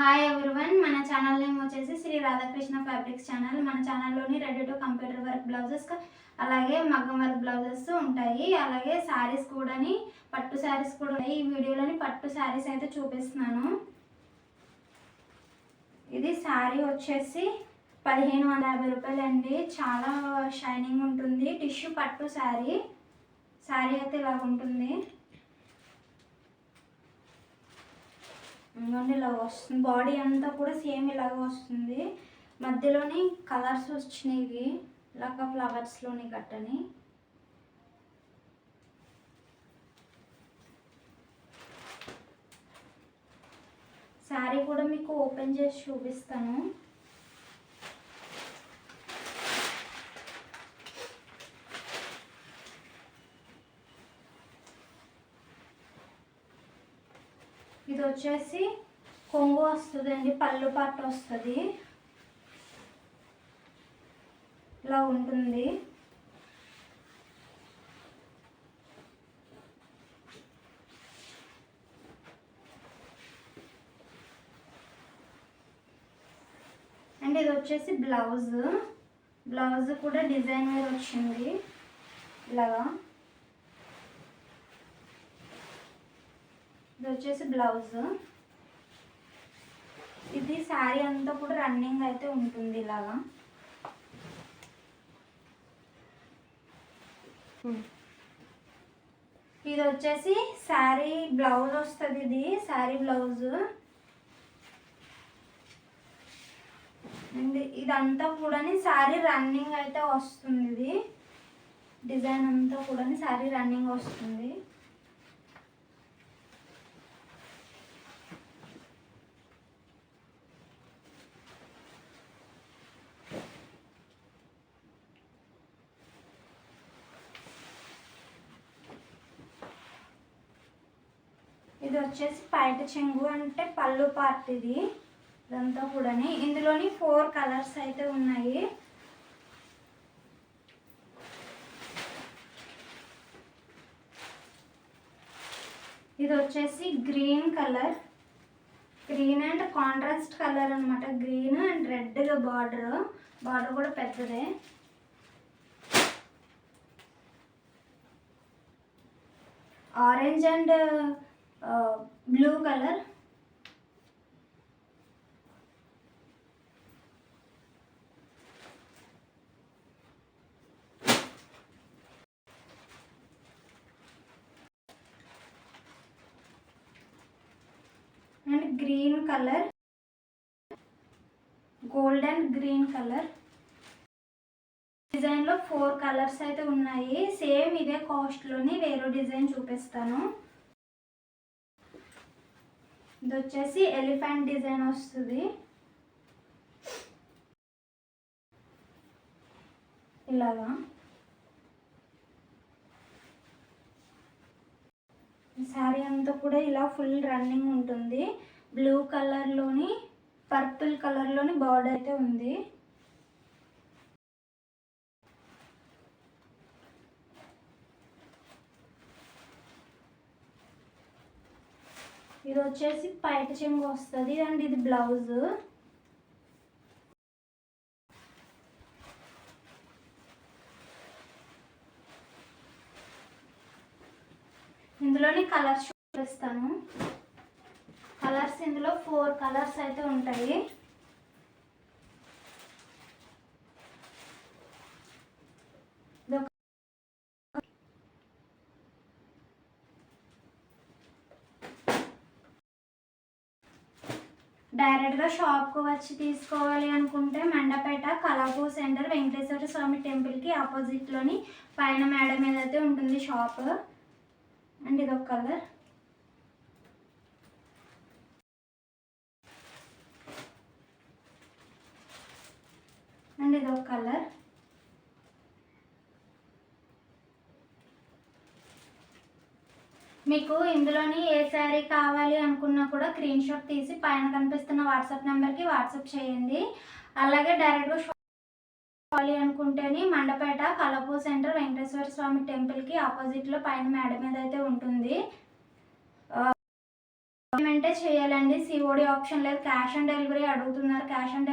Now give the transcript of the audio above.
Hi everyone, మన channel name వచ్చేసి Shri Radhakrishna fabrics channel. మన ఛానల్లోని ready to computer work blouses అలాగే మగ్గం వర్క్ బ్లౌజెస్ ఉంటాయి. అలాగే శారీస్ కూడా, పట్టు శారీస్ కూడా ఉన్నాయి. ఈ వీడియోలోని పట్టు శారీస్ అయితే చూపిస్తున్నాను. ఇది శారీ వచ్చేసి 1550 రూపాయలు అండి. చాలా షైనింగ్ ఉంటుంది. టిష్యూ పట్టు శారీ అయితే ఇలా ఉంటుంది. ఇలా వస్తుంది. బాడీ అంతా కూడా సేమ్ ఇలాగ వస్తుంది. మధ్యలోని కలర్స్ వచ్చినాయి ఇలాగ ఫ్లవర్స్లోని కట్టని. శారీ కూడా మీకు ఓపెన్ చేసి చూపిస్తాను. ఇది వచ్చేసి కొంగు వస్తుందండి, పళ్ళు పాటు వస్తుంది, ఇలా ఉంటుంది. అండ్ ఇది వచ్చేసి బ్లౌజ్ కూడా డిజైన్ వేర్ వచ్చింది ఇలాగా. ఇది వచ్చేసి బ్లౌజ్. ఇది శారీ అంతా కూడా రన్నింగ్ అయితే ఉంటుంది ఇలాగా. ఇది వచ్చేసి శారీ బ్లౌజ్ వస్తుంది. ఇది శారీ బ్లౌజ్. అండ్ ఇదంతా కూడా శారీ రన్నింగ్ అయితే వస్తుంది. ఇది డిజైన్ అంతా కూడా శారీ రన్నింగ్ వస్తుంది. ఇది వచ్చేసి పైట చెంగు అంటే పళ్ళు పార్ట్. ఇదంతా కూడా ఇందులోని 4 కలర్స్ అయితే ఉన్నాయి. ఇది వచ్చేసి గ్రీన్ అండ్ కాంట్రాస్ట్ కలర్ అనమాట. గ్రీన్ అండ్ రెడ్గా బార్డర్ కూడా పెద్దదే. Orange and blue colour. And green colour, gold and green colour. డిజైన్లో 4 కలర్స్ అయితే ఉన్నాయి. సేమ్ ఇదే కాస్ట్లోని వేరే డిజైన్ చూపిస్తాను. ఇది వచ్చేసి ఎలిఫెంట్ డిజైన్ వస్తుంది ఇలాగా. శారీ అంతా కూడా ఇలా ఫుల్ రన్నింగ్ ఉంటుంది. బ్లూ కలర్లోని పర్పుల్ కలర్లోని బార్డర్ అయితే ఉంది. ఇది వచ్చేసి పైట చెంగు వస్తుంది. అండ్ ఇది బ్లౌజ్. ఇందులోని కలర్స్ చూపిస్తాను. కలర్స్ ఇందులో 4 కలర్స్ అయితే ఉంటాయి. డైరెక్ట్గా షాప్కు వచ్చి తీసుకోవాలి అనుకుంటే మండపేట కళాపూ సెంటర్ వెంకటేశ్వర స్వామి టెంపుల్కి ఆపోజిట్లోని పైన మేడ మీద అయితే ఉంటుంది షాప్. అండ్ ఇదొక కలర్. అండ్ ఇదొక కలర్. మీకు ఇందులోని ఏ శారీ కావాలి అనుకున్నా కూడా స్క్రీన్ షాట్ తీసి పైన కనిపిస్తున్న వాట్సాప్ నెంబర్కి వాట్సాప్ చేయండి. అలాగే డైరెక్ట్గా కావాలి అనుకుంటేనే మండపేట కళాపూ సెంటర్ వెంకటేశ్వర స్వామి టెంపుల్కి ఆపోజిట్లో పైన మేడ మీద అయితే ఉంటుంది. పేమెంటే చేయాలండి. సిఓడి ఆప్షన్ లేదు. క్యాష్ ఆన్ డెలివరీ అడుగుతున్నారు. Cash on